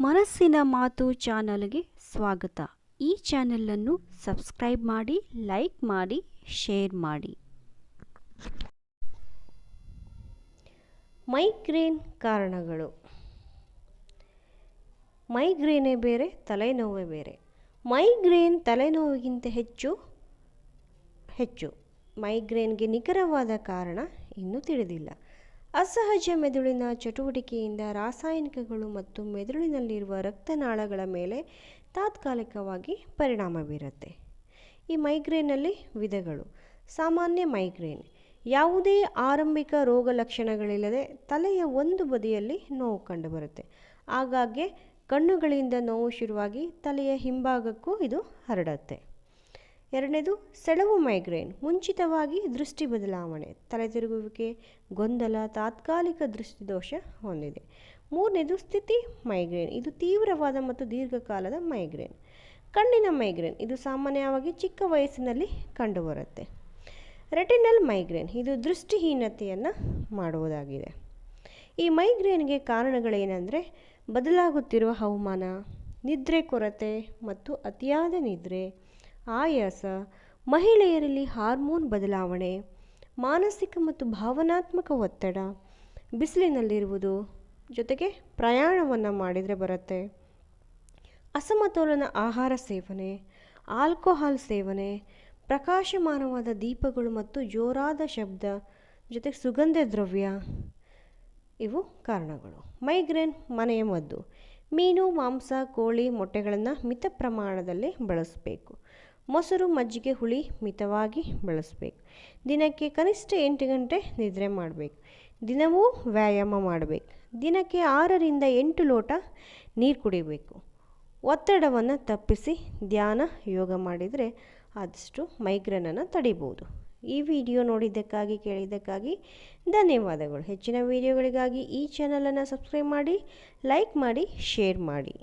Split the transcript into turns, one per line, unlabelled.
ಮನಸ್ಸಿನ ಮಾತು ಚಾನಲ್ಗೆ ಸ್ವಾಗತ. ಈ ಚಾನಲನ್ನು ಸಬ್ಸ್ಕ್ರೈಬ್ ಮಾಡಿ, ಲೈಕ್ ಮಾಡಿ, ಶೇರ್ ಮಾಡಿ.
ಮೈಗ್ರೇನ್ ಕಾರಣಗಳು. ಮೈಗ್ರೇನೇ ಬೇರೆ, ತಲೆನೋವೇ ಬೇರೆ. ಮೈಗ್ರೇನ್ ತಲೆನೋವಿಗಿಂತ ಹೆಚ್ಚು. ಮೈಗ್ರೇನ್ಗೆ ನಿಖರವಾದ ಕಾರಣ ಇನ್ನೂ ತಿಳಿದಿಲ್ಲ. ಅಸಹಜ ಮೆದುಳಿನ ಚಟುವಟಿಕೆಯಿಂದ ರಾಸಾಯನಿಕಗಳು ಮತ್ತು ಮೆದುಳಿನಲ್ಲಿರುವ ರಕ್ತನಾಳಗಳ ಮೇಲೆ ತಾತ್ಕಾಲಿಕವಾಗಿ ಪರಿಣಾಮ ಬೀರುತ್ತೆ. ಈ ಮೈಗ್ರೇನಲ್ಲಿ ವಿಧಗಳು. ಸಾಮಾನ್ಯ ಮೈಗ್ರೇನ್ ಯಾವುದೇ ಆರಂಭಿಕ ರೋಗ ಲಕ್ಷಣಗಳಿಲ್ಲದೆ ತಲೆಯ ಒಂದು ಬದಿಯಲ್ಲಿ ನೋವು ಕಂಡುಬರುತ್ತೆ. ಆಗಾಗ್ಗೆ ಕಣ್ಣುಗಳಿಂದ ನೋವು ಶುರುವಾಗಿ ತಲೆಯ ಹಿಂಭಾಗಕ್ಕೂ ಇದು ಹರಡುತ್ತೆ. ಎರಡನೇದು ಸೆಳವು ಮೈಗ್ರೇನ್. ಮುಂಚಿತವಾಗಿ ದೃಷ್ಟಿ ಬದಲಾವಣೆ, ತಲೆತಿರುಗುವಿಕೆ, ಗೊಂದಲ, ತಾತ್ಕಾಲಿಕ ದೃಷ್ಟಿದೋಷ ಹೊಂದಿದೆ. ಮೂರನೇದು ಸ್ಥಿತಿ ಮೈಗ್ರೇನ್. ಇದು ತೀವ್ರವಾದ ಮತ್ತು ದೀರ್ಘಕಾಲದ ಮೈಗ್ರೇನ್. ಕಣ್ಣಿನ ಮೈಗ್ರೇನ್. ಇದು ಸಾಮಾನ್ಯವಾಗಿ ಚಿಕ್ಕ ವಯಸ್ಸಿನಲ್ಲಿ ಕಂಡುಬರುತ್ತೆ. Retinal migraine. ಇದು ದೃಷ್ಟಿಹೀನತೆಯನ್ನು ಮಾಡುವುದಾಗಿದೆ. ಈ ಮೈಗ್ರೇನ್ಗೆ ಕಾರಣಗಳೇನೆಂದರೆ ಬದಲಾಗುತ್ತಿರುವ ಹವಾಮಾನ, ನಿದ್ರೆ ಕೊರತೆ ಮತ್ತು ಅತಿಯಾದ ನಿದ್ರೆ, ಆಯಾಸ, ಮಹಿಳೆಯರಲ್ಲಿ ಹಾರ್ಮೋನ್ ಬದಲಾವಣೆ, ಮಾನಸಿಕ ಮತ್ತು ಭಾವನಾತ್ಮಕ ಒತ್ತಡ, ಬಿಸಿಲಿನಲ್ಲಿರುವುದು, ಜೊತೆಗೆ ಪ್ರಯಾಣವನ್ನು ಮಾಡಿದರೆ ಬರುತ್ತೆ, ಅಸಮತೋಲನ ಆಹಾರ ಸೇವನೆ, ಆಲ್ಕೋಹಾಲ್ ಸೇವನೆ, ಪ್ರಕಾಶಮಾನವಾದ ದೀಪಗಳು ಮತ್ತು ಜೋರಾದ ಶಬ್ದ, ಜೊತೆಗೆ ಸುಗಂಧ ದ್ರವ್ಯ, ಇವು ಕಾರಣಗಳು. ಮೈಗ್ರೇನ್ ಮನೆಯ ಮದ್ದು. ಮೀನು, ಮಾಂಸ, ಕೋಳಿ, ಮೊಟ್ಟೆಗಳನ್ನು ಮಿತ ಪ್ರಮಾಣದಲ್ಲಿ ಬಳಸಬೇಕು. ಮೊಸರು, ಮಜ್ಜಿಗೆ, ಹುಳಿ ಮಿತವಾಗಿ ಬಳಸಬೇಕು. ದಿನಕ್ಕೆ ಕನಿಷ್ಠ 8 ಗಂಟೆ ನಿದ್ರೆ ಮಾಡಬೇಕು. ದಿನವೂ ವ್ಯಾಯಾಮ ಮಾಡಬೇಕು. ದಿನಕ್ಕೆ 6ರಿಂದ 8 ಲೋಟ ನೀರು ಕುಡಿಬೇಕು. ಒತ್ತಡವನ್ನು ತಪ್ಪಿಸಿ ಧ್ಯಾನ, ಯೋಗ ಮಾಡಿದರೆ ಆದಷ್ಟು ಮೈಗ್ರೇನನ್ನು ತಡಿಬೋದು. ಈ ವಿಡಿಯೋ ನೋಡಿದ್ದಕ್ಕಾಗಿ, ಕೇಳಿದ್ದಕ್ಕಾಗಿ ಧನ್ಯವಾದಗಳು. ಹೆಚ್ಚಿನ ವಿಡಿಯೋಗಳಿಗಾಗಿ ಈ ಚಾನಲನ್ನು ಸಬ್ಸ್ಕ್ರೈಬ್ ಮಾಡಿ, ಲೈಕ್ ಮಾಡಿ, ಶೇರ್ ಮಾಡಿ.